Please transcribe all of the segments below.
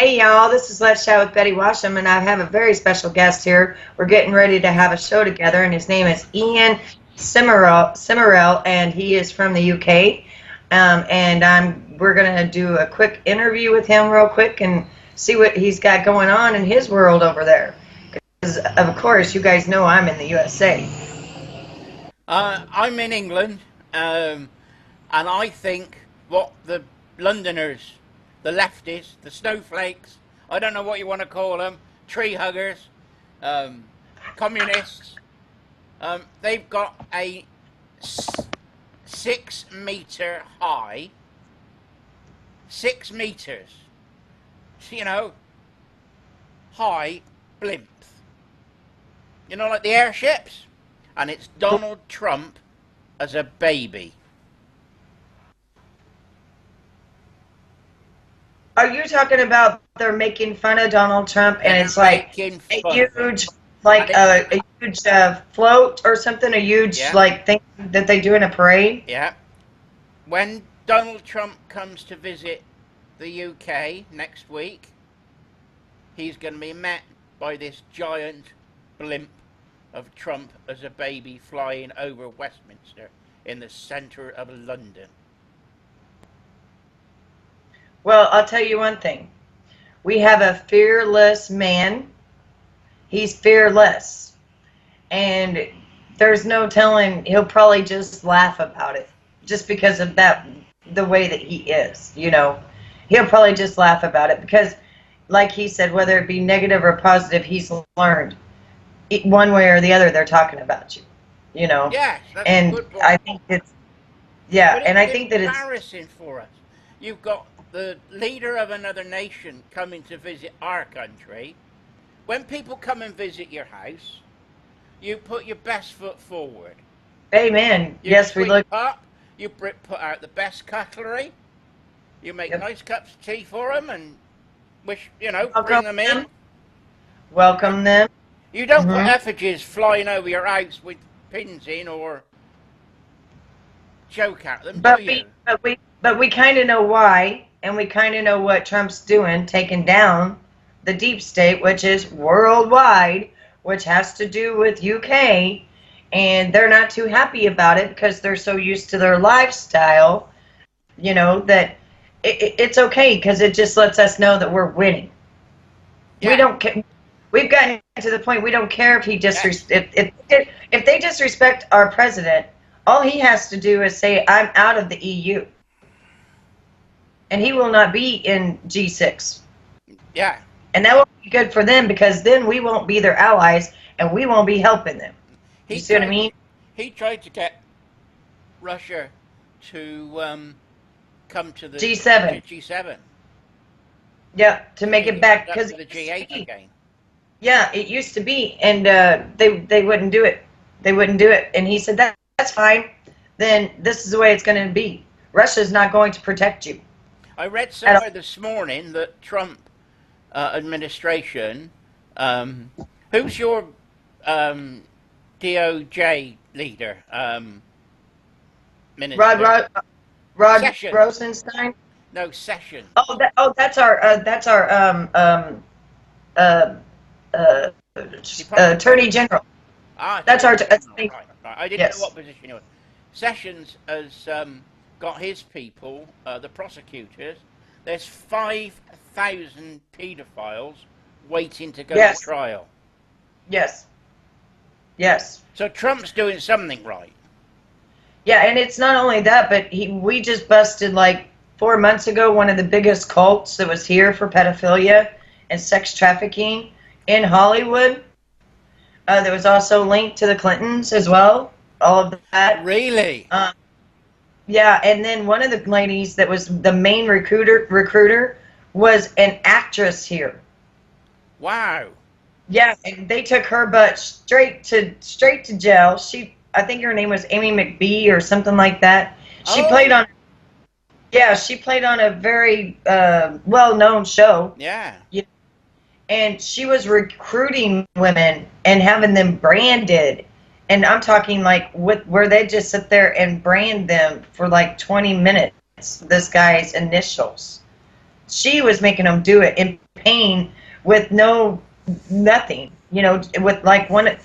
Hey y'all, this is Let's Chat with Betty Washam, and I have a very special guest here. We're getting ready to have a show together, and his name is Ian Summerell, and he is from the UK. We're gonna do a quick interview with him real quick and see what he's got going on in his world over there. Because of course, you guys know I'm in the USA. I'm in England, and I think what the Londoners, the leftists, the snowflakes, I don't know what you want to call them, tree huggers, communists, they've got a 6 meter high, 6 meters, high blimp. Like the airships. And it's Donald Trump as a baby. Are you talking about they're making fun of Donald Trump and it's like a huge, float or something, a huge thing that they do in a parade? Yeah. When Donald Trump comes to visit the UK next week, he's going to be met by this giant blimp of Trump as a baby flying over Westminster in the centre of London. Well, I'll tell you one thing. We have a fearless man. He's fearless. And there's no telling, he'll probably just laugh about it. Just because of that, the way that he is, He'll probably just laugh about it because, like he said, whether it be negative or positive, he's learned. One way or the other, they're talking about you, Yes, that's and a good point. I think it's, I think that it's embarrassing for us. You've got the leader of another nation coming to visit our country. When people come and visit your house, you put your best foot forward. Amen. Yes, we look up. You put out the best cutlery. You make nice cups of tea for them and bring them in. Welcome them. You don't put effigies flying over your house with pins in or joke at them, do you? But we kind of know why, and we kind of know what Trump's doing, taking down the deep state, which is worldwide, which has to do with UK, and they're not too happy about it because they're so used to their lifestyle, that it's okay because it just lets us know that we're winning. Yeah. We don't care. We've gotten to the point we don't care if he if they disrespect our president. All he has to do is say, "I'm out of the EU," and he will not be in G6. Yeah, and that will be good for them because then we won't be their allies and we won't be helping them. You see what I mean? He tried to get Russia to come to the G7. G7. Yeah, to make it back because the G8 again. Yeah, it used to be, and they wouldn't do it. They wouldn't do it, and he said that's fine. Then this is the way it's going to be. Russia's not going to protect you. I read somewhere this morning that Trump administration. Who's your DOJ leader? Minister? Rod Rosenstein. No, Sessions. That's our Attorney General. That's our attorney. Right. I didn't know what position he was. Sessions has got his people, the prosecutors. There's 5,000 paedophiles waiting to go to trial. Yes. So Trump's doing something right. Yeah, and it's not only that, but we just busted 4 months ago one of the biggest cults that was here for pedophilia and sex trafficking in Hollywood. There was also linked to the Clintons as well. All of that. Really? Yeah, and then one of the ladies that was the main recruiter was an actress here. Wow. Yeah, and they took her butt straight to jail. I think her name was Amy McBee or something like that. She played on a very well-known show. Yeah. And she was recruiting women and having them branded. And I'm talking where they just sit there and brand them for 20 minutes, this guy's initials. She was making them do it in pain with nothing, with like one,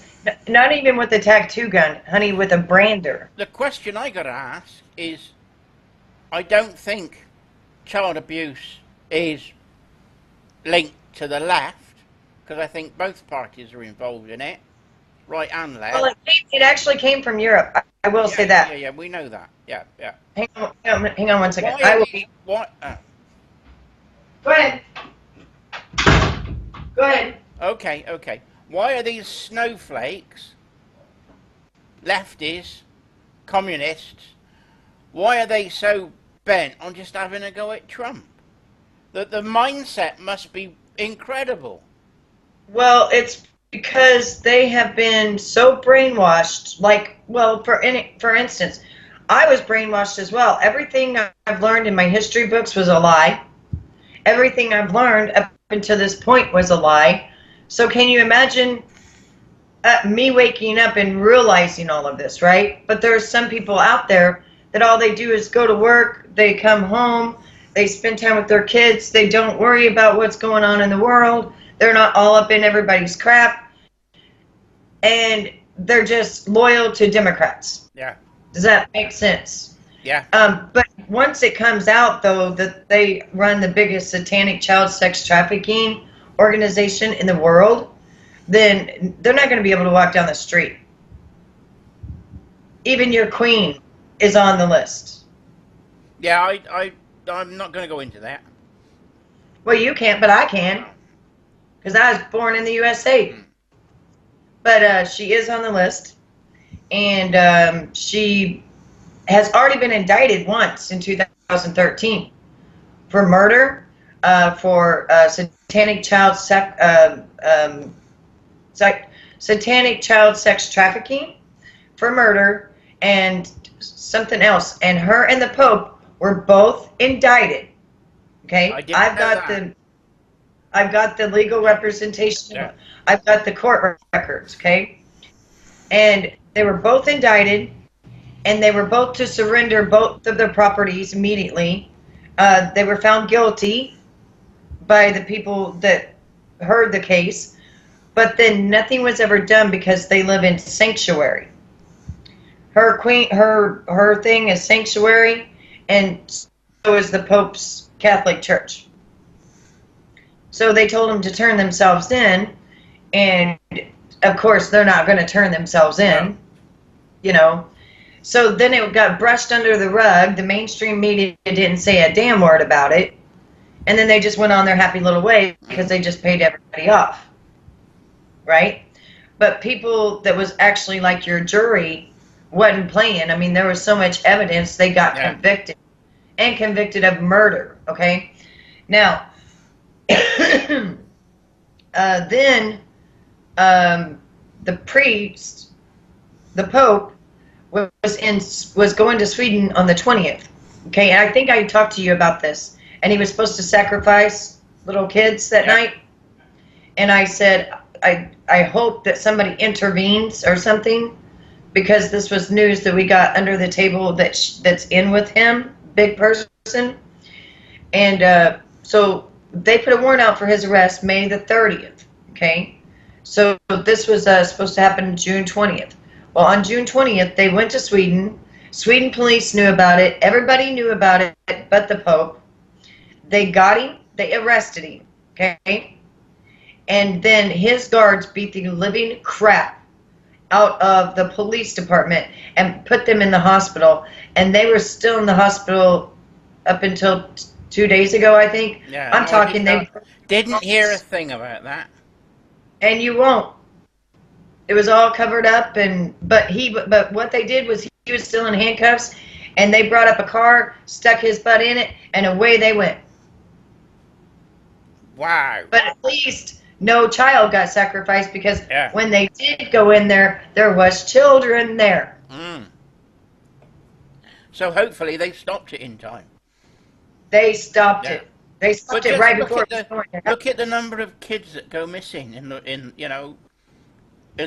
not even with a tattoo gun, honey, with a brander. The question I got to ask is, I don't think child abuse is linked to the left, because I think both parties are involved in it, right and left. Well, it actually came from Europe. I will say that. Yeah, we know that. Yeah. Hang on 1 second. What? Go ahead. Go ahead. Okay. Why are these snowflakes, lefties, communists, why are they so bent on just having a go at Trump? The mindset must be incredible. Well, it's because they have been so brainwashed. Like, well, for instance, I was brainwashed as well. Everything I've learned in my history books was a lie. Everything I've learned up until this point was a lie. So can you imagine me waking up and realizing all of this, right? But there are some people out there that all they do is go to work, they come home, they spend time with their kids, they don't worry about what's going on in the world, they're not all up in everybody's crap, and they're just loyal to Democrats. Yeah. Does that make sense? Yeah. But once it comes out, though, that they run the biggest satanic child sex trafficking organization in the world, then they're not going to be able to walk down the street. Even your queen is on the list. Yeah, I'm not going to go into that. Well, you can't, but I can, because I was born in the USA. But she is on the list, and she has already been indicted once in 2013 for murder, for satanic child satanic child sex trafficking, for murder, and something else. And her and the Pope were both indicted. Okay, I've got the legal representation. Yeah. I've got the court records. Okay, and they were both indicted, and they were both to surrender both of their properties immediately. They were found guilty by the people that heard the case, but then nothing was ever done because they live in sanctuary. Her thing is sanctuary, and so is the Pope's Catholic Church. So they told them to turn themselves in, and of course they're not going to turn themselves in, So then it got brushed under the rug. The mainstream media didn't say a damn word about it, and then they just went on their happy little way because they just paid everybody off, right? But people that was actually like your jury wasn't playing. I mean, there was so much evidence they got convicted of murder. Okay, now then the priest, the Pope, was going to Sweden on the 20th. Okay, and I think I talked to you about this. And he was supposed to sacrifice little kids that night. And I said, I hope that somebody intervenes or something, because this was news that we got under the table that's in with him, big person. And so they put a warrant out for his arrest May the 30th. Okay, so this was supposed to happen June 20th. Well, on June 20th, they went to Sweden. Sweden police knew about it. Everybody knew about it but the Pope. They got him. They arrested him. Okay? And then his guards beat the living crap out of the police department and put them in the hospital. And they were still in the hospital up until 2 days ago, I think. Yeah, I'm talking. They didn't hear a thing about that. And you won't. It was all covered up, but what they did was he was still in handcuffs, and they brought up a car, stuck his butt in it, and away they went. Wow. But at least no child got sacrificed, because when they did go in there was children there. So hopefully they stopped it in time. They stopped it. They stopped it right before it was going there. Look at the number of kids that go missing in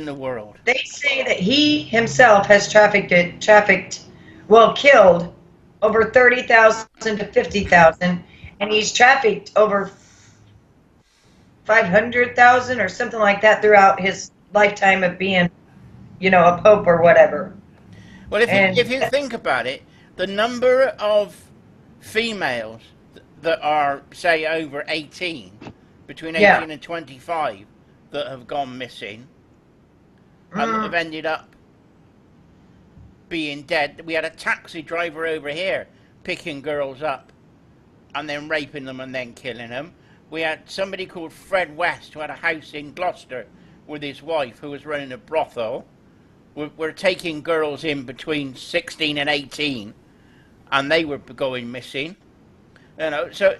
the world. They say that he himself has killed over 30,000 to 50,000, and he's trafficked over 500,000 or something like that throughout his lifetime of being, a pope or whatever. Well, if you think about it, the number of females that are, say, over 18, between 18 and 25, that have gone missing and that have ended up being dead. We had a taxi driver over here picking girls up and then raping them and then killing them. We had somebody called Fred West who had a house in Gloucester with his wife who was running a brothel. We're taking girls in between 16 and 18 and they were going missing. So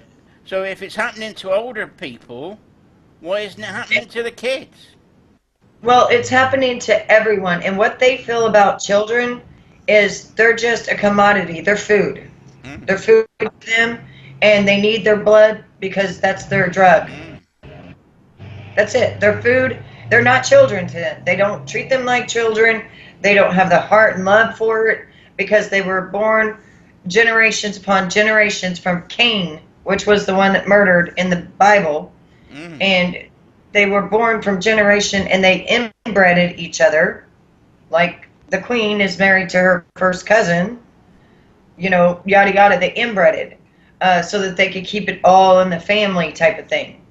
if it's happening to older people, why isn't it happening to the kids? Well, it's happening to everyone, and what they feel about children is they're just a commodity. They're food. They're food to them, and they need their blood because that's their drug. That's it. They're food. They're not children to them. They don't treat them like children. They don't have the heart and love for it because they were born generations upon generations from Cain, which was the one that murdered in the Bible. And they were born from generation, and they inbreded each other. Like the queen is married to her first cousin, yada yada. They inbreded so that they could keep it all in the family type of thing.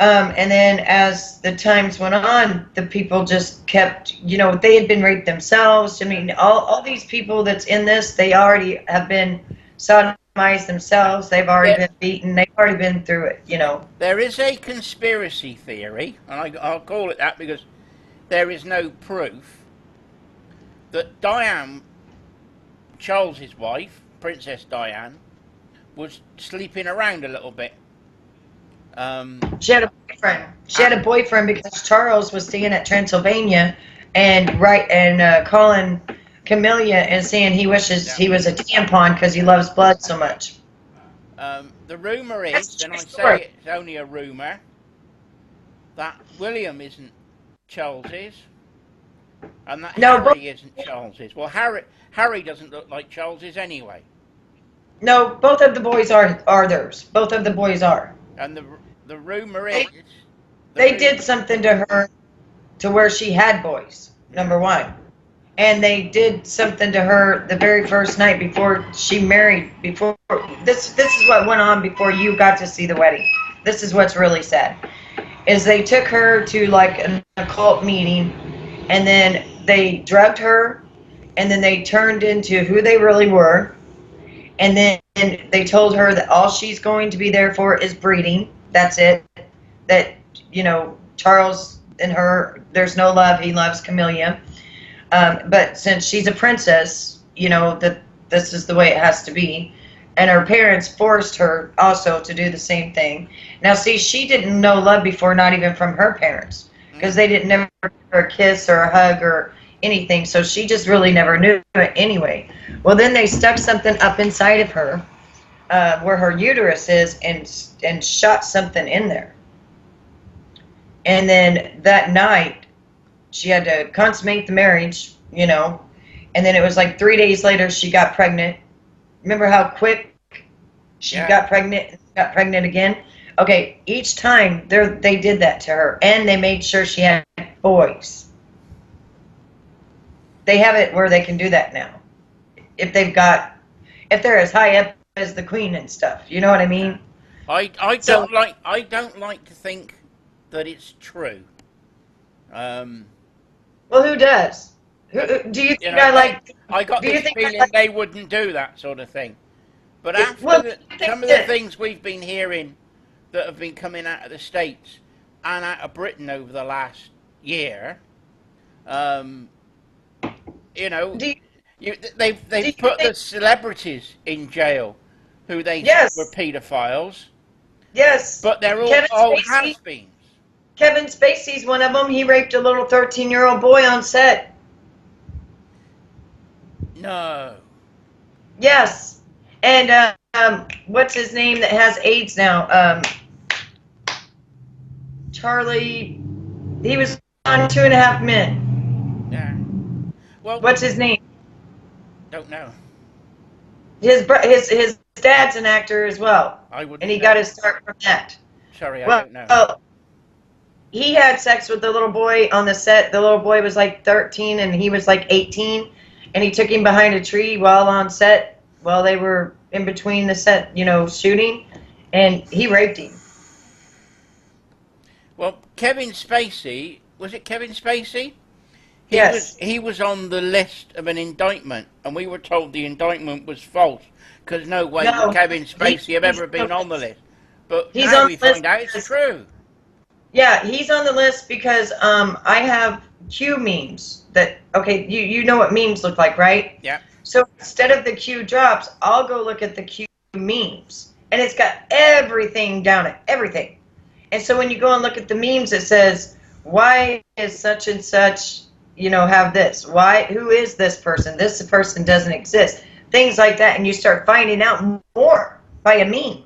And then as the times went on, the people just kept, they had been raped themselves. I mean, all these people that's in this, they already have been sodomized themselves. They've already been beaten. They've already been through it, There is a conspiracy theory, and I'll call it that because there is no proof, that Diane, Charles's wife, Princess Diane, was sleeping around a little bit. She had a boyfriend. She had a boyfriend because Charles was staying at Transylvania and calling Camilla and saying he wishes he was a tampon because he loves blood so much. The rumour is, and I say it's only a rumour, that William isn't Charles's, and that Harry isn't Charles's. Well, Harry doesn't look like Charles's anyway. No, both of the boys are theirs. Both of the boys are. And the rumour is... They did something to her to where she had boys, number one. And they did something to her the very first night before she married. This is what went on before you got to see the wedding. This is what's really sad. Is they took her to like an occult meeting, and then they drugged her, and then they turned into who they really were. And then they told her that all she's going to be there for is breeding. That's it. That, Charles and her, there's no love. He loves Camilla. But since she's a princess, that this is the way it has to be. And her parents forced her also to do the same thing. Now, see, she didn't know love before, not even from her parents. Because they didn't never give her a kiss or a hug or anything. So she just really never knew it anyway. Well, then they stuck something up inside of her where her uterus is and shot something in there. And then that night, she had to consummate the marriage, and then it was like 3 days later she got pregnant. Remember how quick she got pregnant again? Okay, each time they did that to her, and they made sure she had boys. They have it where they can do that now. If they're as high up as the queen and stuff, you know what I mean? I don't like to think that it's true. Well, who does? Do you think I got this feeling they wouldn't do that sort of thing. But after some of the things we've been hearing that have been coming out of the States and out of Britain over the last year, they've put the celebrities in jail who they said were paedophiles. Yes. But they're all has-beens. Kevin Spacey's one of them. He raped a little 13-year-old boy on set. No. Yes. And what's his name that has AIDS now? Charlie. He was on 2.5 Men. Yeah. Well, what's his name? Don't know. His dad's an actor as well. I wouldn't. And he got his start from that. Sorry, I Well, don't know. he had sex with the little boy on the set. The little boy was like 13 and he was like 18. And he took him behind a tree while on set, while they were in between the set, shooting. And he raped him. Well, Kevin Spacey, was it Kevin Spacey? Yes. He was on the list of an indictment, and we were told the indictment was false, because no way would No, Kevin Spacey have he's ever been on the list. But He's now on we the list find out it's true. Yeah, he's on the list because I have Q memes that, okay, you know what memes look like, right? Yeah. So instead of the Q drops, I'll go look at the Q memes. And it's got everything down it, everything. And so when you go and look at the memes, it says, why is such and such, have this? Who is this person? This person doesn't exist. Things like that. And you start finding out more by a meme.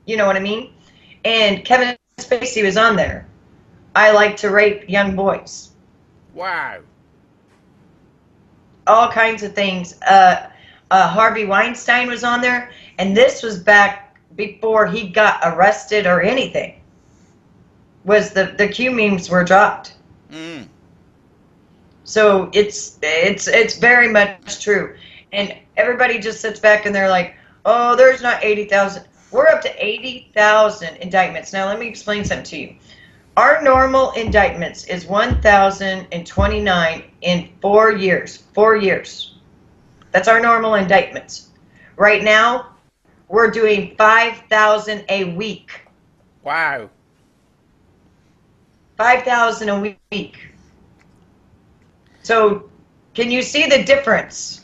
You know what I mean? And Kevin Spacey was on there. I like to rape young boys. Wow. All kinds of things. Harvey Weinstein was on there. And this was back before he got arrested or anything. Was the Q memes were dropped. Mm. So it's very much true. And everybody just sits back and they're like, oh, there's not 80,000. We're up to 80,000 indictments. Now let me explain something to you. Our normal indictments is 1,029 in 4 years. 4 years. That's our normal indictments. Right now, we're doing 5,000 a week. Wow. 5,000 a week. So, can you see the difference?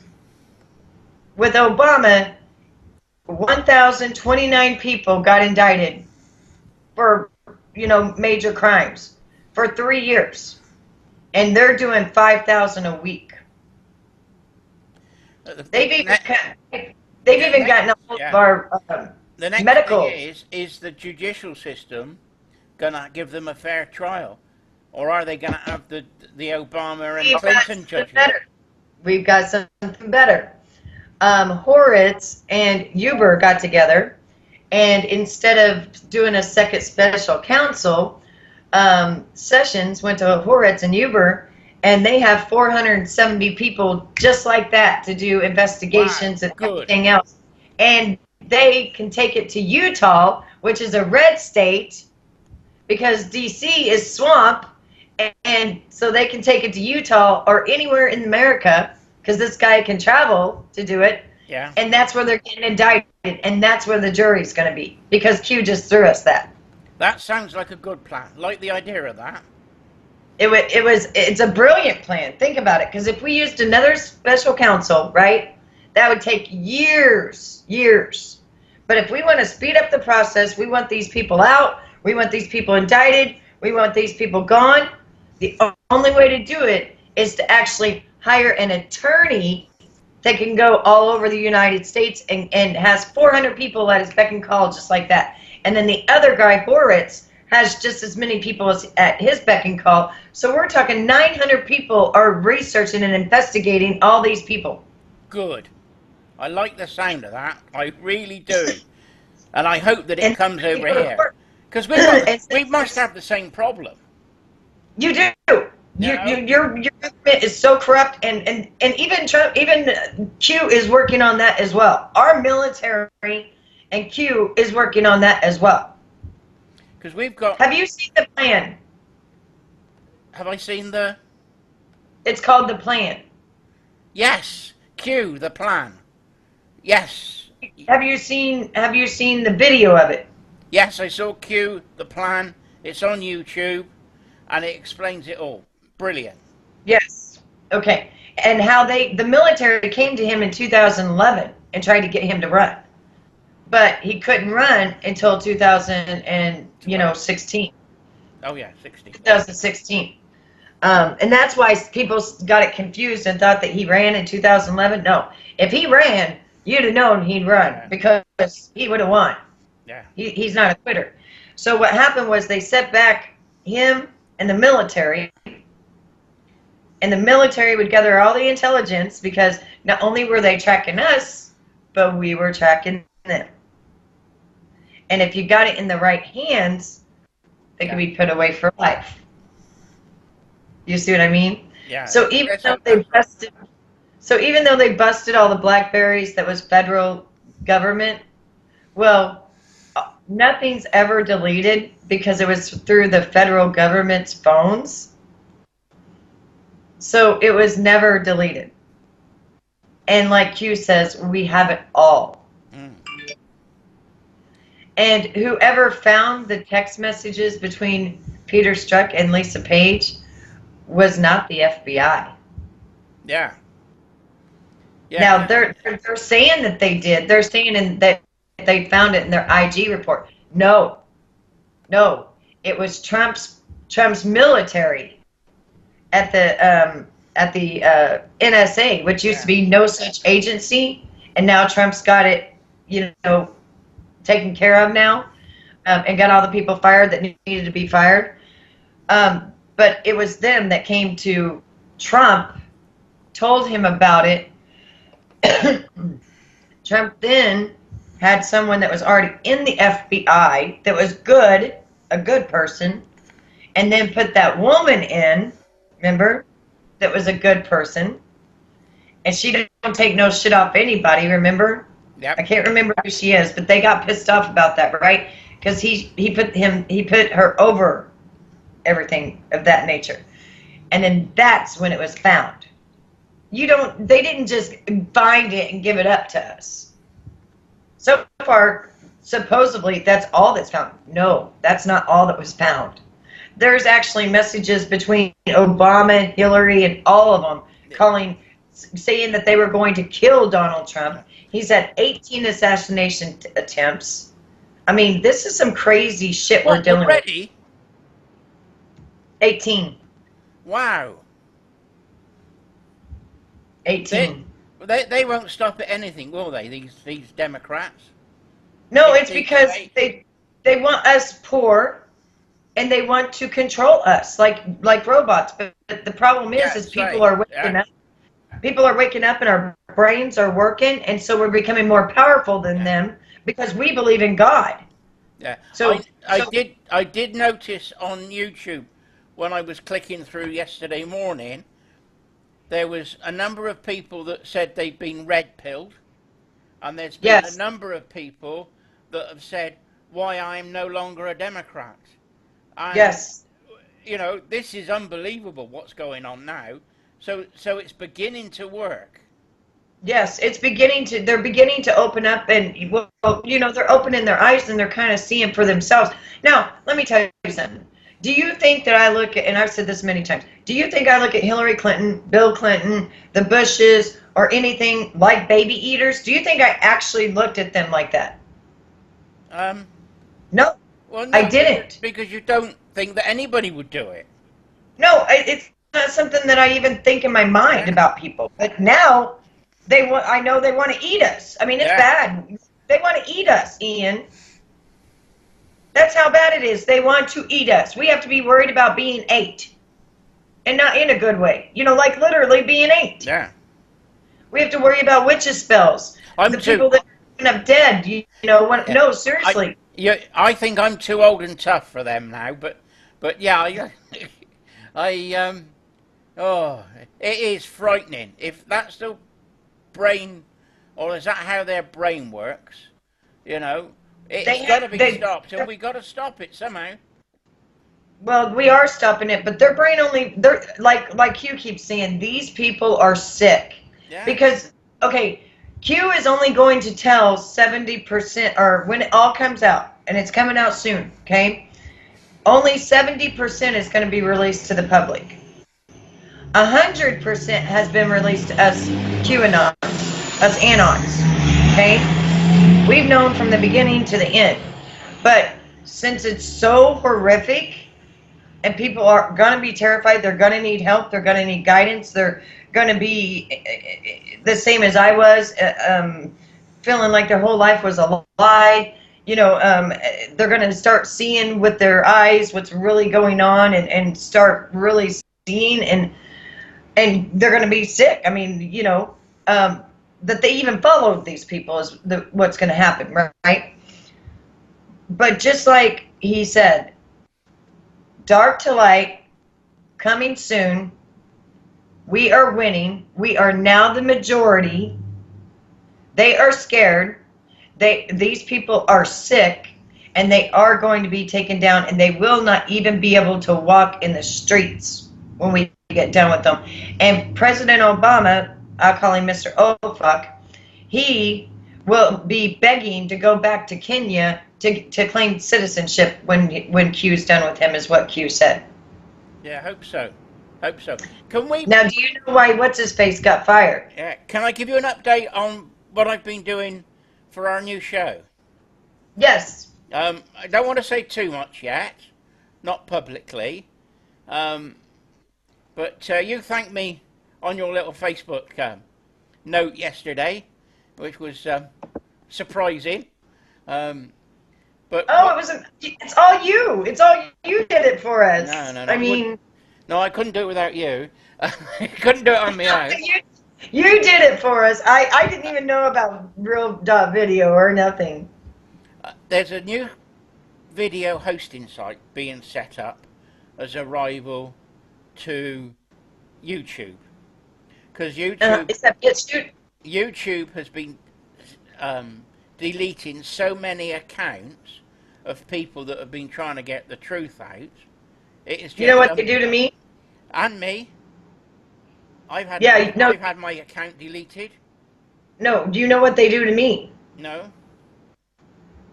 With Obama, 1,029 people got indicted for, major crimes for 3 years. And they're doing 5,000 a week. They've even gotten a hold of our the next medical. thing is the judicial system gonna give them a fair trial, or are they gonna have the Obama and Clinton judgment? We've got something better. Horitz and Huber got together, and instead of doing a second special counsel, Sessions went to Horitz and Huber, and they have 470 people just like that to do investigations and everything else. And they can take it to Utah, which is a red state, because D.C. is swamp, and so they can take it to Utah or anywhere in America, because this guy can travel to do it. Yeah. And that's where they're getting indicted, and that's where the jury's going to be, because Q just threw us that. That sounds like a good plan. Like the idea of that. It's a brilliant plan. Think about it, because if we used another special counsel, right, that would take years. But if we want to speed up the process, we want these people out, we want these people indicted, we want these people gone, the only way to do it is to actually hire an attorney that can go all over the United States and has 400 people at his beck and call just like that. And then the other guy, Horitz, has just as many people as at his beck and call. So we're talking 900 people are researching and investigating all these people. Good. I like the sound of that. I really do. And I hope that it comes over here. Because we must have the same problem. You do. Your government is so corrupt, and even Trump, even Q is working on that as well. Our military and Q is working on that as well. Because we've got. Have you seen the plan? Have I seen the? It's called the plan. Yes, Q, the plan. Yes. Have you seen the video of it? Yes, I saw Q, the plan. It's on YouTube, and it explains it all. Brilliant. Yes. Okay. And how the military came to him in 2011 and tried to get him to run, but he couldn't run until 2016. Oh yeah, 16. 2016. And that's why people got it confused and thought that he ran in 2011. No, if he ran, you'd have known he'd run because he would have won. Yeah. He's not a quitter. So what happened was they set back him and the military. And the military would gather all the intelligence, because not only were they tracking us, but we were tracking them. And if you got it in the right hands, it could be put away for life. You see what I mean? Yeah. So even though they busted all the BlackBerries that was federal government, well, nothing's ever deleted because it was through the federal government's phones. So it was never deleted. And like Q says, we have it all. And whoever found the text messages between Peter Strzok and Lisa Page was not the FBI. Yeah. Now they're saying that they did. They're saying that they found it in their IG report. No, it was Trump's military at the NSA, which used to be no such agency, and now Trump's got it, taken care of now, and got all the people fired that needed to be fired. But it was them that came to Trump, told him about it. Trump then had someone that was already in the FBI that was a good person, and then put that woman in, remember, that was a good person, and she don't take no shit off anybody, remember? Yep. I can't remember who she is, but they got pissed off about that, right? Because he put her over everything of that nature, and then that's when it was found. They didn't just find it and give it up to us. So far, supposedly, that's all that's found. No, that's not all that was found. There's actually messages between Obama, Hillary, and all of them saying that they were going to kill Donald Trump. He's had 18 assassination attempts. I mean, this is some crazy shit we're dealing with. 18. Wow. 18. They won't stop at anything, will they? These Democrats. No, it's because they want us poor, and they want to control us like robots. But the problem is people are waking up. People are waking up, and our brains are working, and so we're becoming more powerful than them because we believe in God. Yeah. So I did notice on YouTube when I was clicking through yesterday morning, there was a number of people that said they'd been red-pilled, and there's been a number of people that have said why I'm no longer a Democrat. And, this is unbelievable what's going on now. So it's beginning to work. Yes, they're beginning to open up, and they're opening their eyes and they're kind of seeing for themselves. Now, let me tell you something. Do you think that I look at, and I've said this many times, do you think I look at Hillary Clinton, Bill Clinton, the Bushes, or anything like baby eaters? Do you think I actually looked at them like that? No. Well, no, I didn't. Because you don't think that anybody would do it. No, it's not something that I even think in my mind about people. But now, I know they want to eat us. I mean, it's bad. They want to eat us, Ian. That's how bad it is. They want to eat us. We have to be worried about being ate. And not in a good way. Like literally being ate. Yeah. We have to worry about witches' spells. People that end up dead. No, seriously. I think I'm too old and tough for them now. But yeah, it is frightening. If that's the brain, or is that how their brain works? It's got to be stopped, and we got to stop it somehow. Well, we are stopping it, but their brain they're like you keep saying, these people are sick. Yeah. Because, Q is only going to tell 70%, or when it all comes out, and it's coming out soon, okay? Only 70% is going to be released to the public. 100% has been released to us QAnon, us Anons, okay? We've known from the beginning to the end. But since it's so horrific, and people are going to be terrified, they're going to need help, they're going to need guidance, they're going to be the same as I was, feeling like their whole life was a lie. They're going to start seeing with their eyes what's really going on, and start really seeing, and they're going to be sick. I mean, that they even followed these people is what's going to happen, right? But just like he said, dark to light, coming soon. We are winning. We are now the majority. They are scared. These people are sick, and they are going to be taken down, and they will not even be able to walk in the streets when we get done with them. And President Obama, I'll call him Mr. Oh fuck, he will be begging to go back to Kenya to claim citizenship when Q's done with him, is what Q said. Yeah, hope so. Hope so. Can we? Now, do you know why what's his face got fired? Can I give you an update on what I've been doing for our new show? Yes. I don't want to say too much yet, not publicly, but you thanked me on your little Facebook note yesterday, which was surprising. But Oh, it's all you. It's all you did it for us. No. I mean, no, I couldn't do it without you. I couldn't do it on my own. you did it for us. I didn't even know about real.video or nothing. There's a new video hosting site being set up as a rival to YouTube, because YouTube has been deleting so many accounts of people that have been trying to get the truth out. It is just, you know what they do to me? And me. I've had my account deleted. No, do you know what they do to me? No.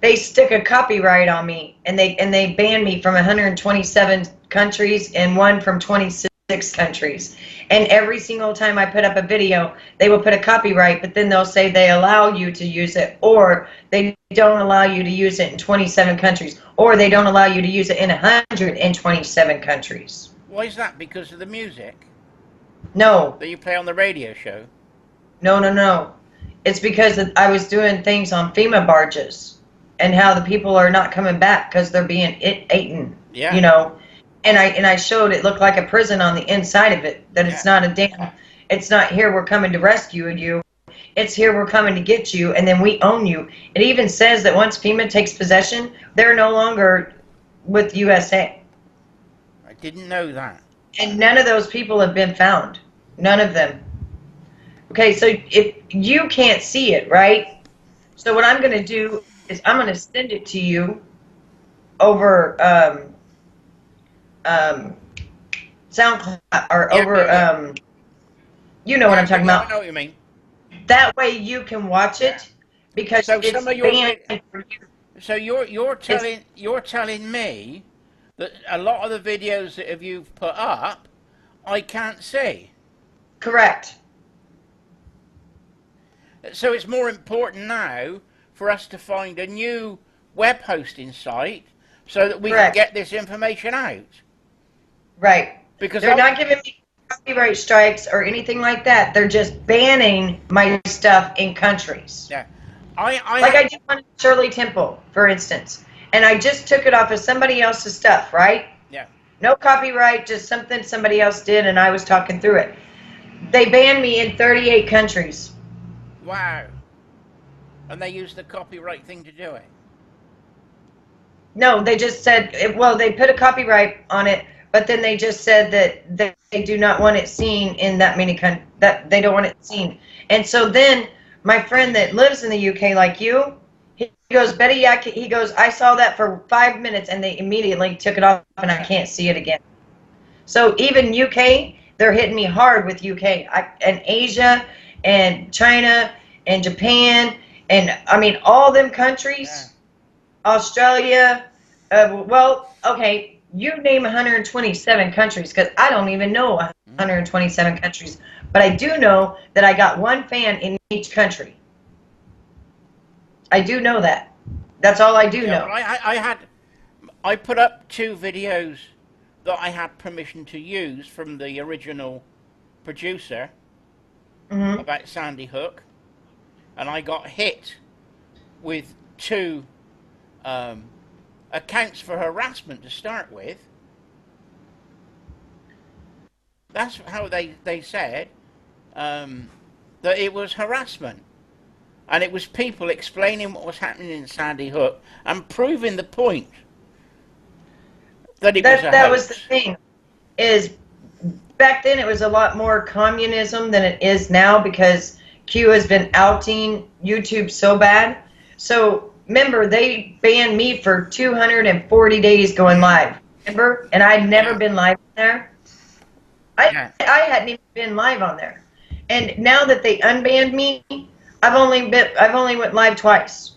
They stick a copyright on me, and they ban me from 127 countries and one from 26 countries. And every single time I put up a video, they will put a copyright, but then they'll say they allow you to use it, or they don't allow you to use it in 27 countries, or they don't allow you to use it in 127 countries. Why is that? Because of the music? No. That you play on the radio show? No. It's because I was doing things on FEMA barges and how the people are not coming back because they're being eaten. Yeah. You know, and I showed it looked like a prison on the inside of it. That it's not it's not here we're coming to rescue you. It's here we're coming to get you, and then we own you. It even says that once FEMA takes possession, they're no longer with USA. I didn't know that. And none of those people have been found. None of them. Okay, so if you can't see it, right? So what I'm going to do is I'm going to send it to you over SoundCloud or over you know what I'm talking about. I know what you mean. That way you can watch it because so it's banned for you. So you're telling me that a lot of the videos that you've put up, I can't see. Correct. So it's more important now for us to find a new web hosting site so that we can get this information out. Right. Because they're not giving me copyright strikes or anything like that. They're just banning my stuff in countries. Yeah. I did one in Shirley Temple, for instance. And I just took it off of somebody else's stuff, right? Yeah. No copyright, just something somebody else did, and I was talking through it. They banned me in 38 countries. Wow. And they used the copyright thing to do it? No, they just said, well, they put a copyright on it, but then they just said that they do not want it seen in that many countries, that they don't want it seen. And so then my friend that lives in the UK like you, he goes, Betty, he goes, I saw that for 5 minutes and they immediately took it off and I can't see it again. So even UK, they're hitting me hard with UK and Asia and China and Japan and I mean all them countries, Australia, well, okay, you name 127 countries because I don't even know 127 countries, but I do know that I got one fan in each country. I do know that. That's all I do know. I put up 2 videos that I had permission to use from the original producer about Sandy Hook, and I got hit with 2 accounts for harassment to start with. That's how they said that it was harassment. And it was people explaining what was happening in Sandy Hook and proving the point that it was a That hoax. was the thing. Is back then it was a lot more communism than it is now, because Q has been outing YouTube so bad. So remember, they banned me for 240 days going live. Remember? And I'd never been live there. I hadn't even been live on there. And now that they unbanned me, I've only went live twice,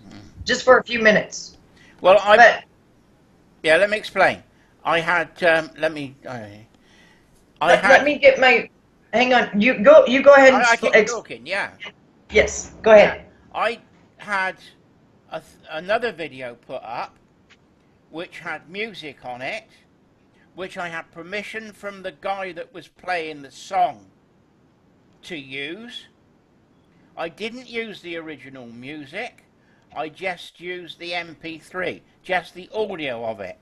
just for a few minutes. Well, let me explain. I had let me get my. Hang on. You go ahead. I keep talking. Yeah. Yes. Go ahead. Yeah. I had another video put up, which had music on it, which I had permission from the guy that was playing the song to use. I didn't use the original music. I just used the MP3, just the audio of it.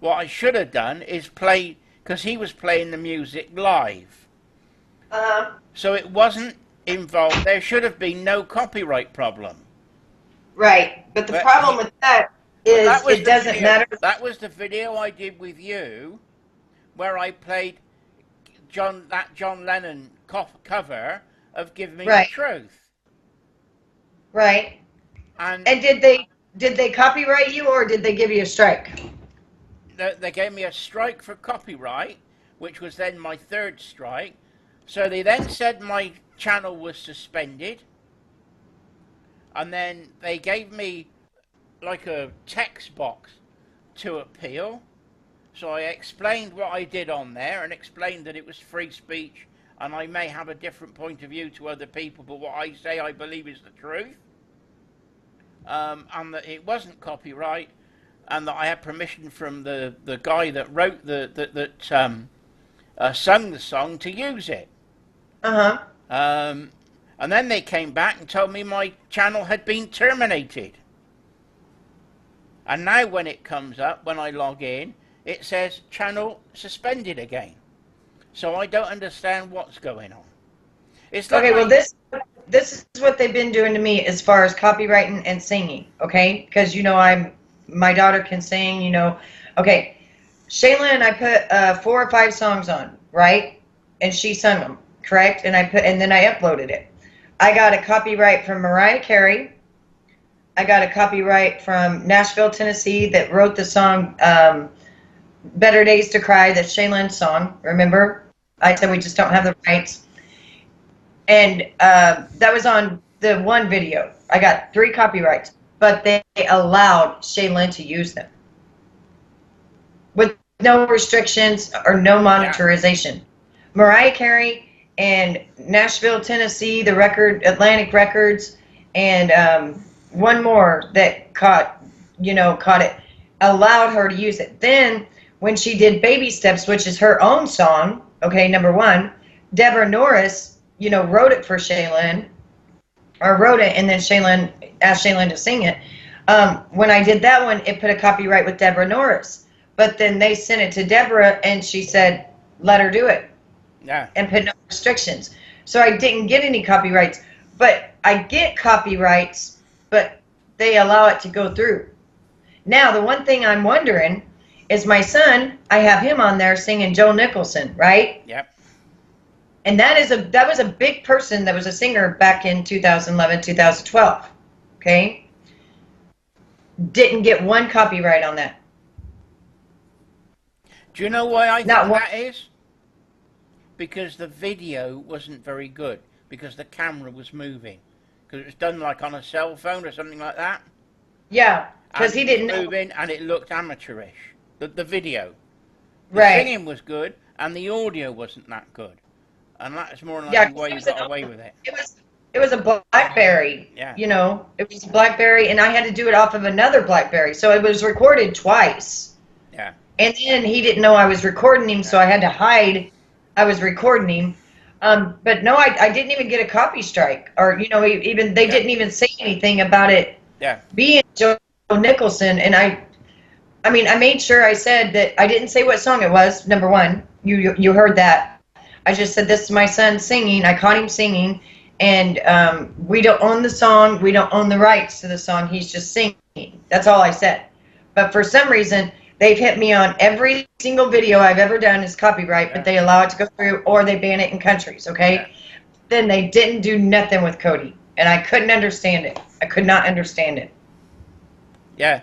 What I should have done is play, because he was playing the music live. So it wasn't involved. There should have been no copyright problem. Right, but the problem with that is it doesn't matter. That was the video I did with you, where I played that John Lennon cover of "Give Me the Truth." Right. And did they copyright you, or did they give you a strike? They gave me a strike for copyright, which was then my third strike. So they then said my channel was suspended, and then they gave me like a text box to appeal. So I explained what I did on there and explained that it was free speech, and I may have a different point of view to other people, but what I say I believe is the truth, and that it wasn't copyright, and that I had permission from the guy that wrote sung the song to use it. And then they came back and told me my channel had been terminated. And now when it comes up, when I log in, it says channel suspended again. So I don't understand what's going on. It's like, okay, well this is what they've been doing to me as far as copywriting and singing, okay? Because my daughter can sing, Okay, Shayla and I put 4 or 5 songs on, right? And she sung them, correct? And then I uploaded it. I got a copyright from Mariah Carey. I got a copyright from Nashville, Tennessee, that wrote the song Better Days to Cry, that's Shaylin's song, remember? I said we just don't have the rights. And that was on the one video. I got 3 copyrights, but they allowed Shaylin to use them with no restrictions or no monetization. Mariah Carey and Nashville, Tennessee, the Atlantic Records, and one more that caught it, allowed her to use it. Then when she did Baby Steps, which is her own song, okay, number 1, Deborah Norris, wrote it for Shaylin, or wrote it, and then Shaylin asked Shaylin to sing it. When I did that one, it put a copyright with Deborah Norris. But then they sent it to Deborah, and she said, let her do it. Yeah. And put no restrictions. So I didn't get any copyrights. But I get copyrights, but they allow it to go through. Now, the one thing I'm wondering is my son, I have him on there singing Joe Nicholson, right? Yep. And that was a big person that was a singer back in 2011, 2012. Okay? Didn't get 1 copyright on that. Do you know why I think that is? Because the video wasn't very good. Because the camera was moving. Because it was done like on a cell phone or something like that. Yeah, because he didn't know. Moving, and it looked amateurish. The video. The right. singing was good, and the audio wasn't that good. And that's more than likely why you got away with it. It was a BlackBerry. Yeah. It was a BlackBerry, and I had to do it off of another BlackBerry. So it was recorded twice. Yeah. And then he didn't know I was recording him, so I had to hide I was recording him. But no, I didn't even get a copy strike, or even they didn't even say anything about it being Joe Nicholson. And I made sure I said that I didn't say what song it was. Number 1, you heard that. I just said this is my son singing. I caught him singing, and we don't own the song. We don't own the rights to the song. He's just singing. That's all I said. But for some reason, they've hit me on every single video I've ever done is copyright, but they allow it to go through, or they ban it in countries, okay? Yeah. Then they didn't do nothing with Cody, and I couldn't understand it. I could not understand it. Yeah.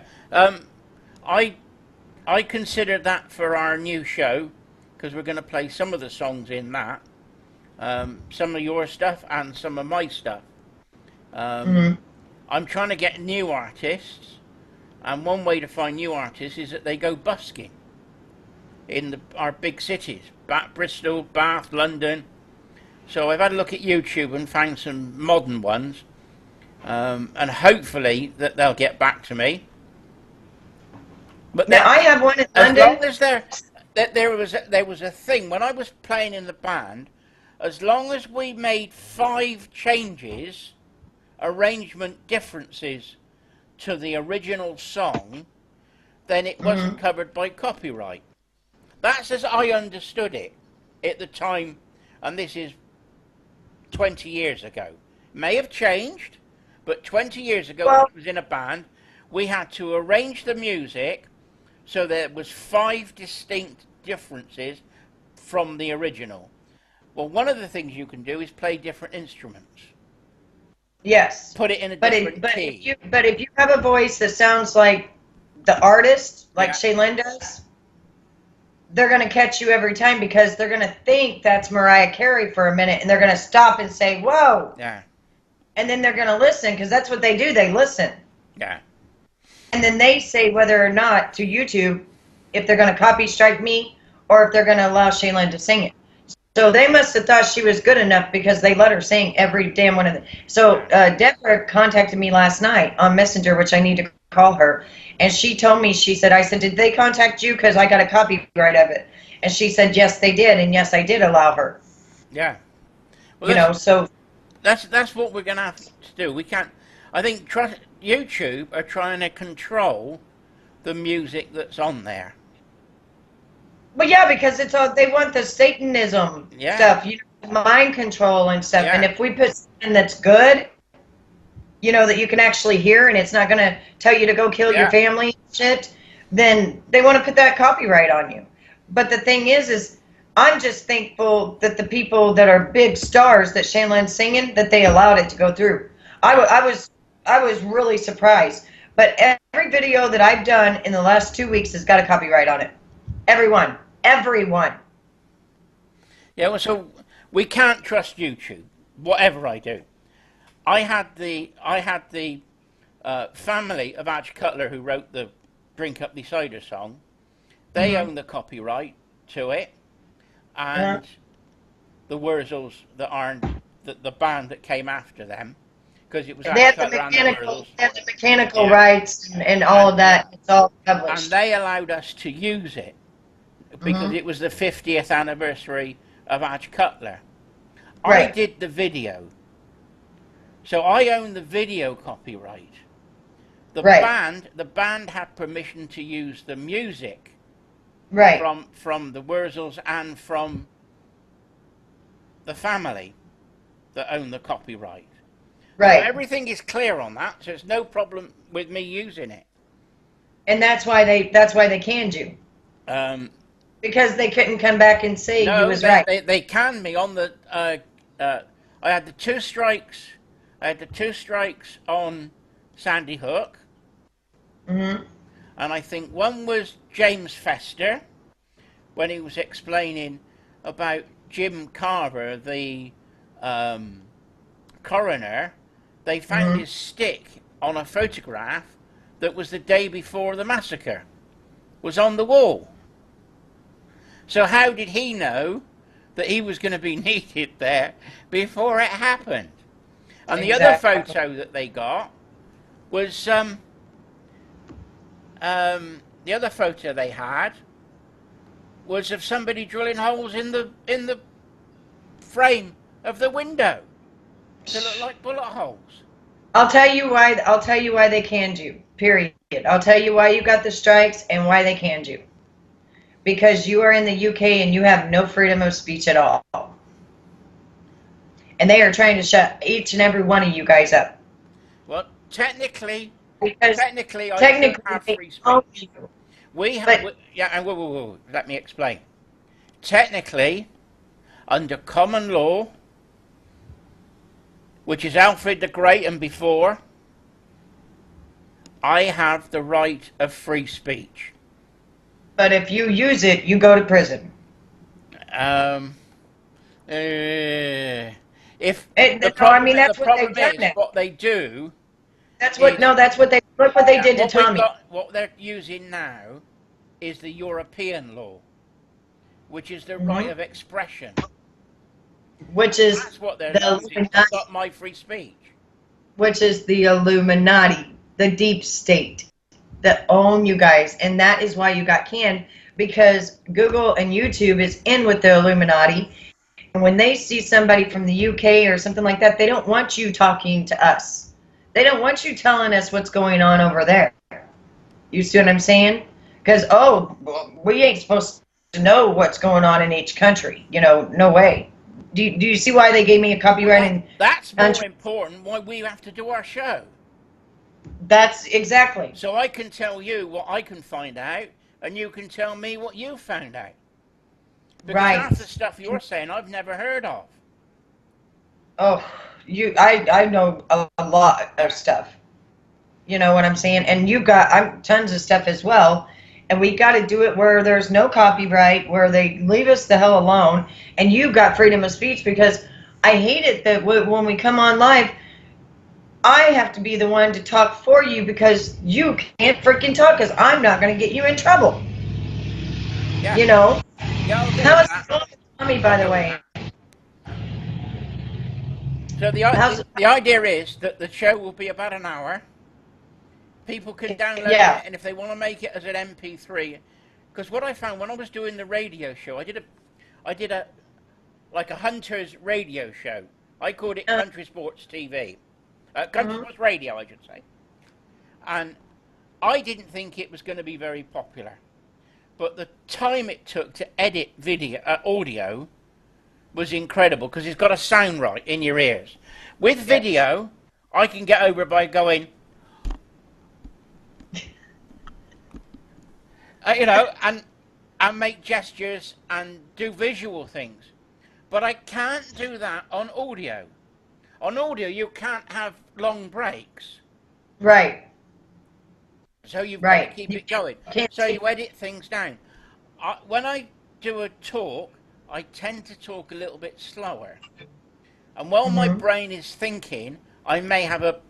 I consider that for our new show, because we're going to play some of the songs in that. Some of your stuff and some of my stuff. I'm trying to get new artists, and one way to find new artists is that they go busking in our big cities, Bristol, Bath, London. So I've had a look at YouTube and found some modern ones, and hopefully that they'll get back to me. But now I have one in London. As long as there was a thing when I was playing in the band. As long as we made 5 changes, arrangement differences to the original song, then it wasn't covered by copyright. That's as I understood it at the time, and this is 20 years ago. May have changed, but 20 years ago when I was in a band, we had to arrange the music so there was 5 distinct differences from the original. Well, one of the things you can do is play different instruments. Yes. Put it in a different key. But if you have a voice that sounds like the artist, like Shaylin does, they're going to catch you every time, because they're going to think that's Mariah Carey for a minute, and they're going to stop and say, whoa. Yeah. And then they're going to listen, because that's what they do. They listen. Yeah. And then they say whether or not to YouTube if they're going to copy strike me or if they're going to allow Shaylin to sing it. So they must have thought she was good enough, because they let her sing every damn one of them. So Deborah contacted me last night on Messenger, which I need to call her. And she told me, I said, did they contact you? Because I got a copyright of it. And she said, yes, they did. And yes, I did allow her. Yeah. Well, so that's what we're going to have to do. We can't. I think YouTube are trying to control the music that's on there. Well, yeah, because it's all, they want the Satanism stuff, mind control and stuff. Yeah. And if we put something that's good, that you can actually hear, and it's not going to tell you to go kill your family and shit, then they want to put that copyright on you. But the thing is I'm just thankful that the people that are big stars that Shaylin's singing, that they allowed it to go through. I was really surprised. But every video that I've done in the last 2 weeks has got a copyright on it. Everyone. Yeah, well, so we can't trust YouTube, whatever I do. I had the family of Arch Cutler, who wrote the Drink Up the Cider song. They own the copyright to it, and the Wurzels that are the band that came after them, because it was they have the mechanical rights and all of that. It's all published, and they allowed us to use it because it was the 50th anniversary of Arch Cutler. I did the video. So I own the video copyright. The band had permission to use the music from the Wurzels and from the family that own the copyright. Right. So everything is clear on that, so there's no problem with me using it. And that's why they canned you. Because they couldn't come back and say you was right. They canned me on the I had the 2 strikes. I had the 2 strikes on Sandy Hook. And I think one was James Fester, when he was explaining about Jim Carver, the coroner. They found his stick on a photograph that was the day before the massacre, was on the wall. So how did he know that he was going to be needed there before it happened? And the other photo that they got was the other photo they had was of somebody drilling holes in the frame of the window to look like bullet holes. I'll tell you why they canned you. Period. I'll tell you why you got the strikes and why they canned you. Because you are in the UK and you have no freedom of speech at all. and they are trying to shut each and every one of you guys up. Well, technically, Because I still technically have they free speech. own you. But Yeah, and whoa, let me explain. Technically, under common law, which is Alfred the Great and before, I have the right of free speech. but if you use it, you go to prison. Um, if No, I mean the that's what they've problem done is now. what they do That's what is no, that's what they look what they did to Tommy. what they're using now is the European law, which is the right Hmm. of expression. Which is That's what they're the using to Illuminati, stop my free speech. which is the Illuminati, the deep state that own you guys, and that is why you got canned, because Google and YouTube is in with the Illuminati. And when they see somebody from the UK or something like that, they don't want you talking to us. They don't want you telling us what's going on over there. You see what I'm saying? Because, oh, we ain't supposed to know what's going on in each country. No way. Do you see why they gave me a copyright in That's more country? important why we have to do our show. That's exactly. So I can tell you what I can find out, and you can tell me what you found out. Because half the Right. stuff you're saying I've never heard of. Oh, I know a lot of stuff. You know what I'm saying? And you got tons of stuff as well. And we got to do it where there's no copyright, where they leave us the hell alone. And you got freedom of speech, because I hate it that when we come on live, I have to be the one to talk for you because you can't freaking talk because I'm not going to get you in trouble. Yeah. You know? Yeah, I'll go How with is that. it going, Tommy, by the way? So How's it? the idea is that the show will be about an hour. People can download it, Yeah. and if they want to make it as an MP3, because what I found when I was doing the radio show, I did a like a hunter's radio show. I called it Country Sports TV, Country Sports Radio, I should say. And I didn't think it was going to be very popular, but the time it took to edit audio was incredible because it's got to sound right in your ears. With video, I can get over by going, and make gestures and do visual things. But I can't do that on audio. On audio, you can't have long breaks. Right. So you've got to Right. keep You it going. can't So see. you edit things down. When I do a talk, I tend to talk a little bit slower. And while my brain is thinking, I may have a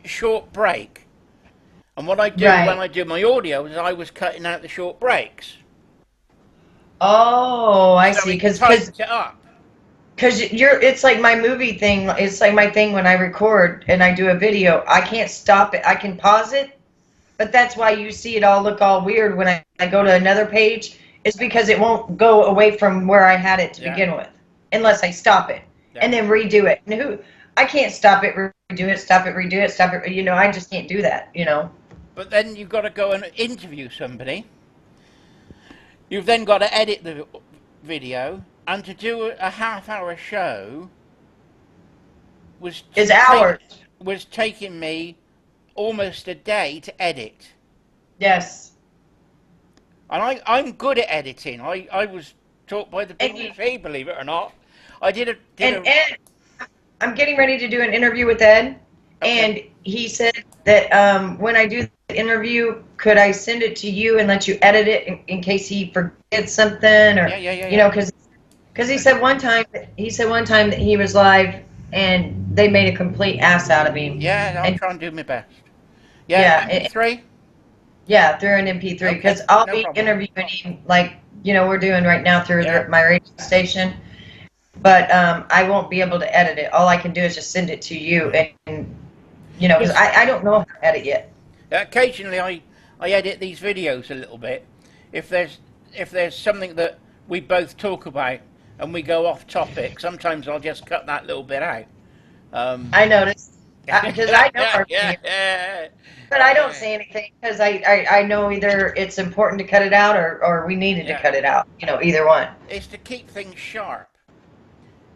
short break. And what I do when Right. I do my audio is I was cutting out the short breaks. Oh, I So see. it Because tightens it up. it's like my movie thing. It's like my thing when I record and I do a video. I can't stop it. I can pause it, but that's why you see it all look all weird when I go to another page. It's because it won't go away from where I had it to begin with, unless I stop it and then redo it. And I can't stop it, redo it, stop it, redo it, stop it. I just can't do that. But then you've got to go and interview somebody. You've then got to edit the video, and to do a half-hour show was Hours. Was taking me almost a day to edit. Yes. And I'm good at editing. I was taught by the BBC, believe it or not. I did Ed, I'm getting ready to do an interview with Ed, and he said that when I do the interview, could I send it to you and let you edit it in case he forgets something, or because he said one time that he was live and they made a complete ass out of him. Yeah, I'll try and do my best. Yeah, MP3. Yeah, through an MP3, because I'll be interviewing him like we're doing right now through my radio station. But I won't be able to edit it. All I can do is just send it to you, and because I don't know how to edit yet. Occasionally, I edit these videos a little bit. If there's something that we both talk about and we go off topic, sometimes I'll just cut that little bit out. I noticed because I know our video, but I don't say anything because I know either it's important to cut it out or we needed to cut it out. Either one. It's to keep things sharp.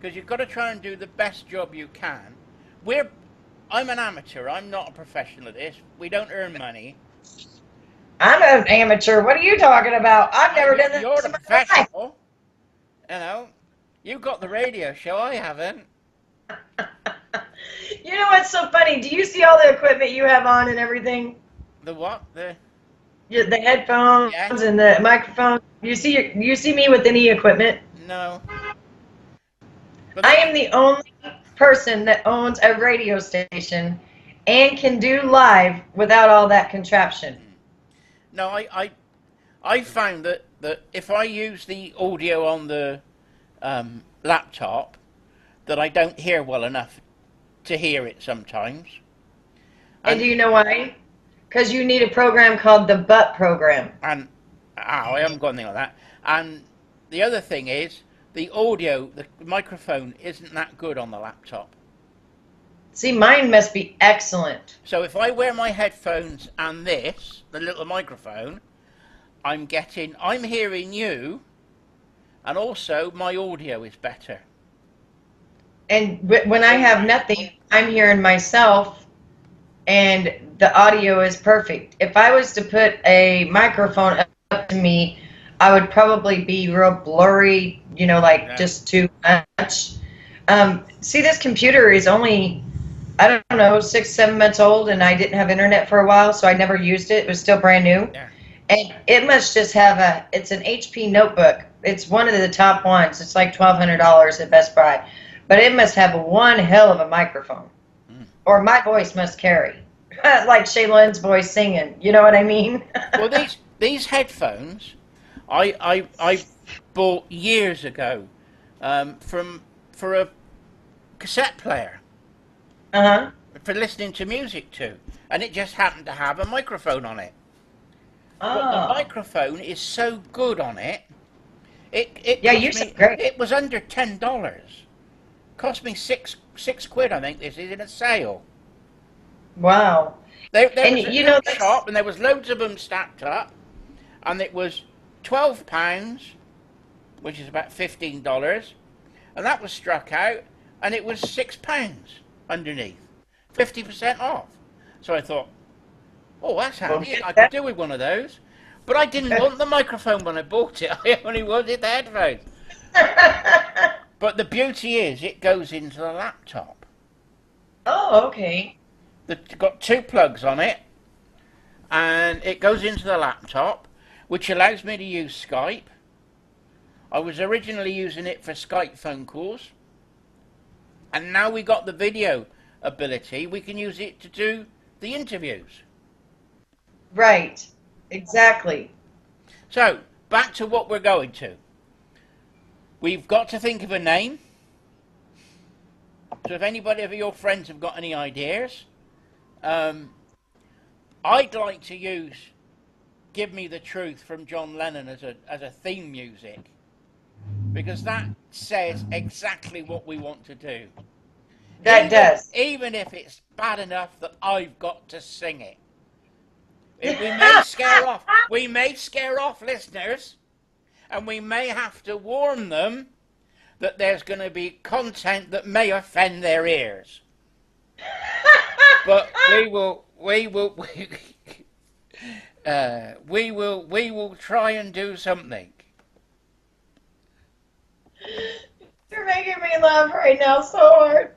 because you've got to try and do the best job you can. I'm an amateur. I'm not a professional at this. We don't earn money. I'm an amateur. What are you talking about? I've never done this You're the in my life. professional. You know, you've got the radio show. I haven't. You know what's so funny? Do you see all the equipment you have on and everything? The what? The headphones and the microphone. You see me with any equipment? No. I am the only person that owns a radio station and can do live without all that contraption. No, I found that if I use the audio on the laptop, that I don't hear well enough to hear it sometimes. And do you know why? Because you need a program called the butt program. And I haven't got anything like that. And the other thing is, the audio, the microphone isn't that good on the laptop. See, mine must be excellent. So if I wear my headphones and this, the little microphone, I'm hearing you, and also my audio is better. And when I have nothing, I'm hearing myself, and the audio is perfect. If I was to put a microphone up to me, I would probably be real blurry, just too much. See, this computer is only, I don't know, 6-7 months old, and I didn't have internet for a while, so I never used it. It was still brand new. Yeah. And it must just have it's an HP notebook. It's one of the top ones. It's like $1,200 at Best Buy. But it must have one hell of a microphone. Or my voice must carry. Like Shaylin's voice singing. You know what I mean? Well, these headphones, I bought years ago for a cassette player. Uh-huh. For listening to music to. And it just happened to have a microphone on it. Oh. But the microphone is so good on it. You said great. It was under $10. Cost me six quid, I think. This is in a sale. Wow. There was a shop, and there was loads of them stacked up, and it was £12, which is about $15, and that was struck out, and it was £6 underneath, 50% off. So I thought, oh, that's handy. I could do with one of those. But I didn't want the microphone when I bought it. I only wanted the headphones. But the beauty is, it goes into the laptop. Oh, okay. It's got 2 plugs on it, and it goes into the laptop, which allows me to use Skype. I was originally using it for Skype phone calls, and now we got the video ability. We can use it to do the interviews. Right. Exactly. So, back to what we're going to. We've got to think of a name. So if anybody of your friends have got any ideas, I'd like to use Give Me the Truth from John Lennon as a theme music, because that says exactly what we want to do. That does. Even if it's bad enough that I've got to sing it. We may scare off listeners, and we may have to warn them that there's going to be content that may offend their ears. But we will try and do something. You're making me laugh right now so hard.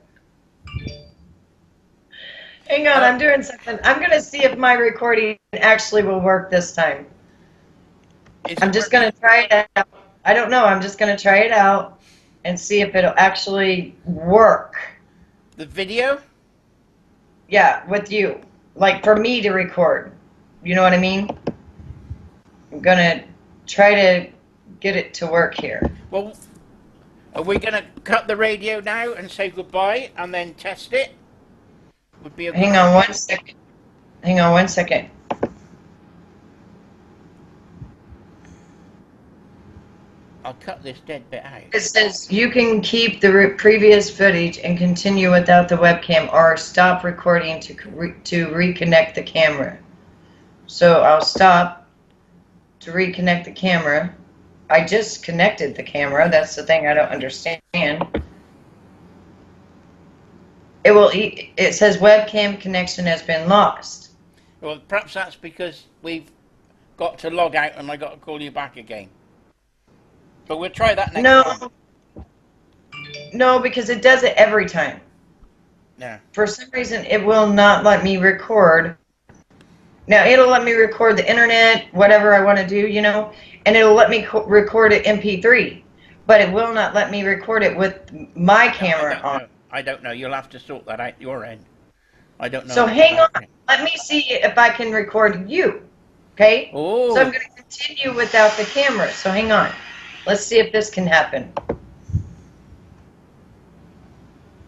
Hang on, I'm doing something. I'm going to see if my recording actually will work this time. I'm just going to try it out. I don't know. I'm just going to try it out and see if it'll actually work. The video? Yeah, with you. Like for me to record. You know what I mean? I'm going to try to get it to work here. Well, are we going to cut the radio now and say goodbye and then test it? Would be a good Hang on 1 second. Hang on 1 second. I'll cut this dead bit out. It says you can keep the previous footage and continue without the webcam, or stop recording to reconnect the camera. So I'll stop to reconnect the camera. I just connected the camera. That's the thing I don't understand. it says webcam connection has been lost. Well, perhaps that's because we've got to log out and I got to call you back again. But we'll try that next time. No, because it does it every time. Yeah. For some reason, it will not let me record. Now, it'll let me record the internet, whatever I want to do, you know, and it'll let me record it MP3, but it will not let me record it with my camera on. I don't know. You'll have to sort that out your end. I don't know. So hang on. Let me see if I can record you. Okay? Oh. So I'm going to continue without the camera. So hang on. Let's see if this can happen.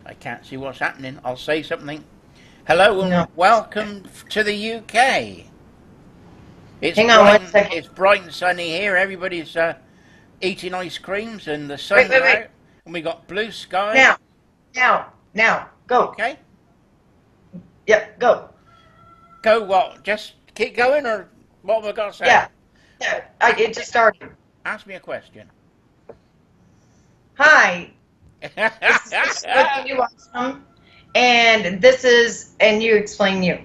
I can't see what's happening. I'll say something. Hello and welcome to the UK. Hang on 1 second. It's bright and sunny here. Everybody's eating ice creams and the sun's out. And we got blue sky. Now, go. Okay. Yep, go. Go what? Just keep going or what have I got to say? Yeah, it just started. Ask me a question. Hi. This is Washam, and this is, and you explain you.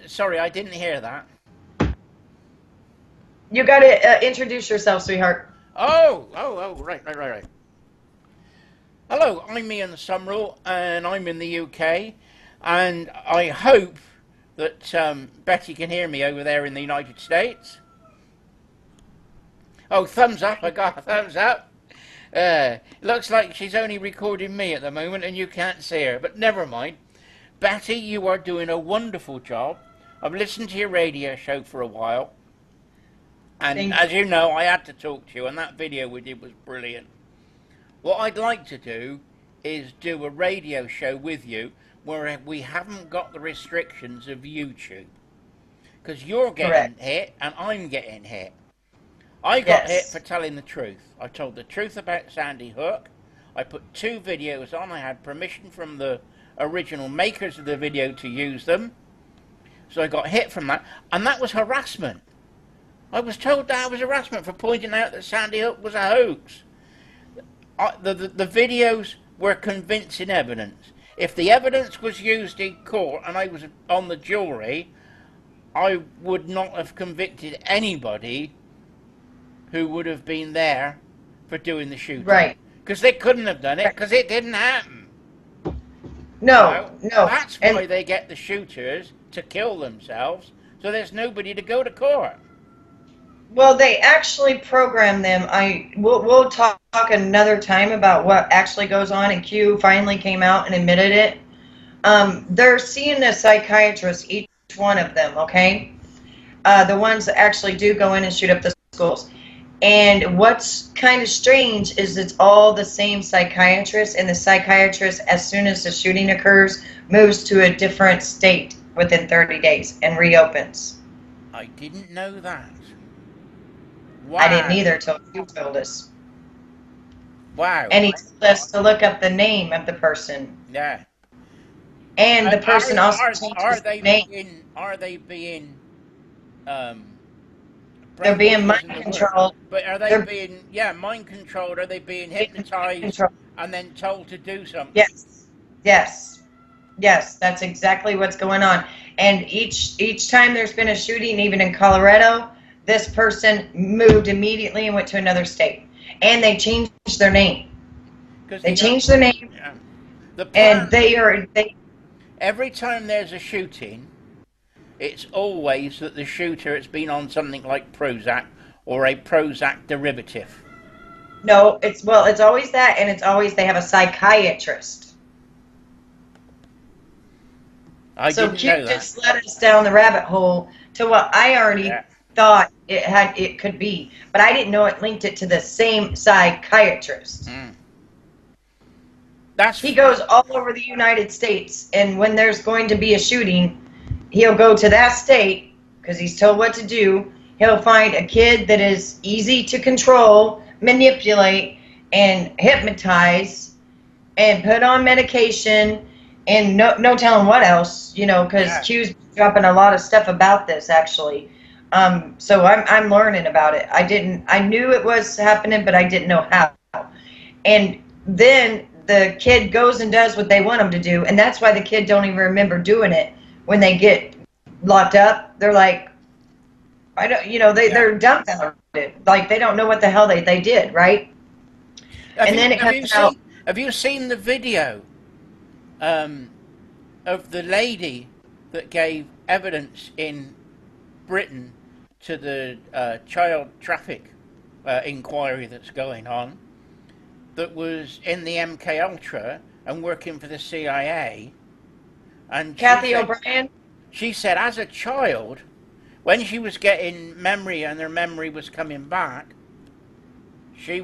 Sorry, I didn't hear that. You got to introduce yourself, sweetheart. Oh, right. Hello, I'm Ian Summerell, and I'm in the UK, and I hope that Betty can hear me over there in the United States. Oh, thumbs up, I got a thumbs up. Looks like she's only recording me at the moment and you can't see her, but never mind. Betty, you are doing a wonderful job. I've listened to your radio show for a while, and as you know, I had to talk to you, and that video we did was brilliant. What I'd like to do is do a radio show with you where we haven't got the restrictions of YouTube, because you're getting hit and I'm getting hit. I got hit for telling the truth. I told the truth about Sandy Hook. I put 2 videos on. I had permission from the original makers of the video to use them. So I got hit from that. And that was harassment. I was told that was harassment for pointing out that Sandy Hook was a hoax. The videos were convincing evidence. If the evidence was used in court and I was on the jury, I would not have convicted anybody who would have been there for doing the shooting. Right. Because they couldn't have done it, because it didn't happen. No. That's why they get the shooters to kill themselves, so there's nobody to go to court. Well, they actually program them. We'll talk another time about what actually goes on, and Q finally came out and admitted it. They're seeing a psychiatrist, each one of them, okay? The ones that actually do go in and shoot up the schools. And what's kind of strange is it's all the same psychiatrist, and the psychiatrist, as soon as the shooting occurs, moves to a different state within 30 days and reopens. I didn't know that. Wow. I didn't either till you told us. Wow. And he told us to look up the name of the person. Yeah. And the person also are they name. They're being mind controlled. But are they being, mind controlled? Are they being hypnotized and then told to do something? Yes, that's exactly what's going on. And each time there's been a shooting, even in Colorado, this person moved immediately and went to another state. And they changed their name. They changed their name. Yeah. And they every time there's a shooting, it's always that the shooter has been on something like Prozac or a Prozac derivative. No, it's always that, and it's always they have a psychiatrist. So Q just led us down the rabbit hole to what I already thought it could be, but I didn't know it linked it to the same psychiatrist. He goes all over the United States, and when there's going to be a shooting, he'll go to that state because he's told what to do. He'll find a kid that is easy to control, manipulate, and hypnotize, and put on medication, and no telling what else, because Q's dropping a lot of stuff about this, actually. So I'm learning about it. I knew it was happening, but I didn't know how. And then the kid goes and does what they want them to do, and that's why the kid don't even remember doing it when they get locked up. They're like, I don't, they're dumbfounded, like they don't know what the hell they did, right? And then it comes out. Have you seen the video of the lady that gave evidence in Britain to the child traffic inquiry that's going on, that was in the MK Ultra and working for the CIA? And Kathy O'Brien? She said as a child, when she was getting memory and her memory was coming back, she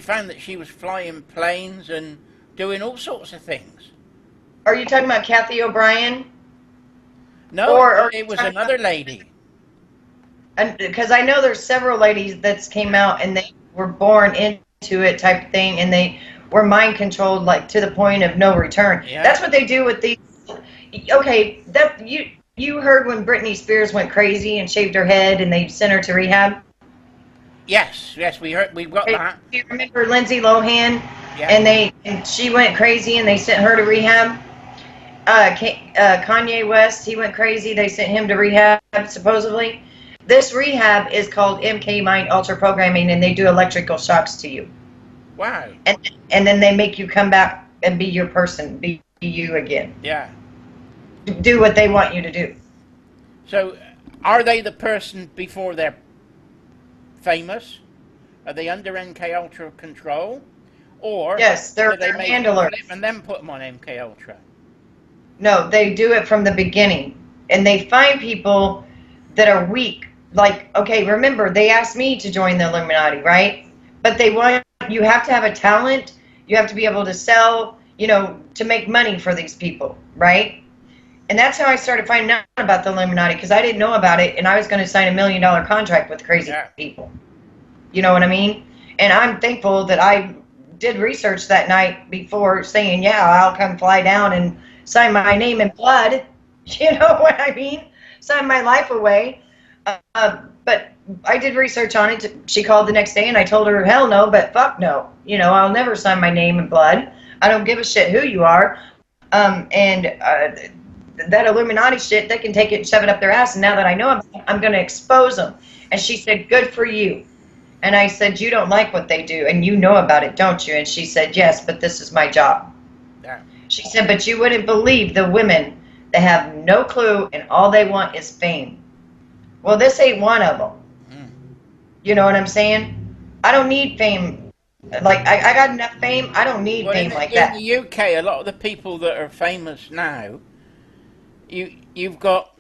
found that she was flying planes and doing all sorts of things. Are you talking about Kathy O'Brien? No, or it was another lady. And because I know there's several ladies that came out and they were born into it type of thing, and they were mind controlled, like to the point of no return. Yeah. That's what they do with these. Okay, that you heard when Britney Spears went crazy and shaved her head and they sent her to rehab? Yes, we heard, we've got that. Do you remember Lindsay Lohan? Yeah. And she went crazy and they sent her to rehab. Kanye West, he went crazy. They sent him to rehab, supposedly. This rehab is called MK Mind Ultra Programming, and they do electrical shocks to you. Wow. And then they make you come back and be your person, be you again. Yeah. Do what they want you to do. So, are they the person before they're famous? Are they under MK Ultra control? Or yes, they're handlers. And then put them on MK Ultra? No, they do it from the beginning. And they find people that are weak. Like, okay, remember, they asked me to join the Illuminati, right? But you have to have a talent. You have to be able to sell, to make money for these people, right? And that's how I started finding out about the Illuminati, because I didn't know about it, and I was going to sign $1 million contract with crazy people. You know what I mean? And I'm thankful that I did research that night before saying, yeah, I'll come fly down and sign my name in blood. You know what I mean? Sign my life away. But I did research on it. She called the next day, and I told her, hell no, but fuck no. I'll never sign my name in blood. I don't give a shit who you are. That Illuminati shit, they can take it and shove it up their ass. And now that I know, I'm going to expose them. And she said, good for you. And I said, you don't like what they do, and you know about it, don't you? And she said, yes, but this is my job. Yeah. She said, but you wouldn't believe the women that have no clue, and all they want is fame. Well, this ain't one of them. Mm. You know what I'm saying? I don't need fame. Like, I got enough fame. I don't need fame like that. In the UK, a lot of the people that are famous now, you've got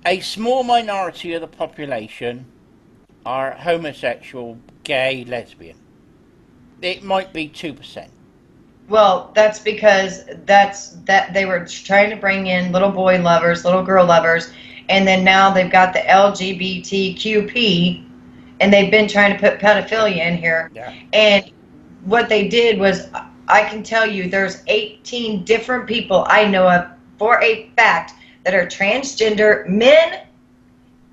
a small minority of the population are homosexual, gay, lesbian. It might be 2%. Well, that's because they were trying to bring in little boy lovers, little girl lovers, and then now they've got the LGBTQP, and they've been trying to put pedophilia in here. Yeah. And what they did was, I can tell you, there's 18 different people I know of for a fact that are transgender men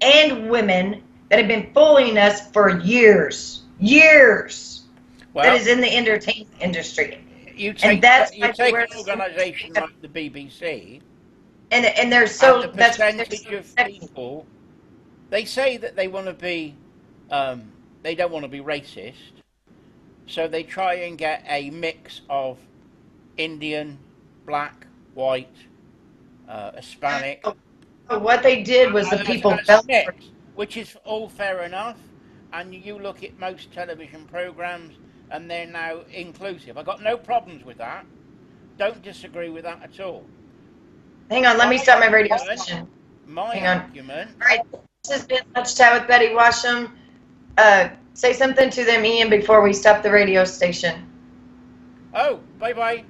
and women that have been fooling us for years. Well, that is in the entertainment industry. You take an organisation like the BBC, and they're so the percentage of people. They say that they want to be, they don't want to be racist, so they try and get a mix of Indian, black, white, Hispanic. What they did was the people felt, which is all fair enough. And you look at most television programs, and they're now inclusive. I've got no problems with that. Don't disagree with that at all. Hang on, let me start my radio station. My argument. All right, this has been Lunch Chat with Betty Washam. Say something to them, Ian, before we stop the radio station. Oh, bye-bye.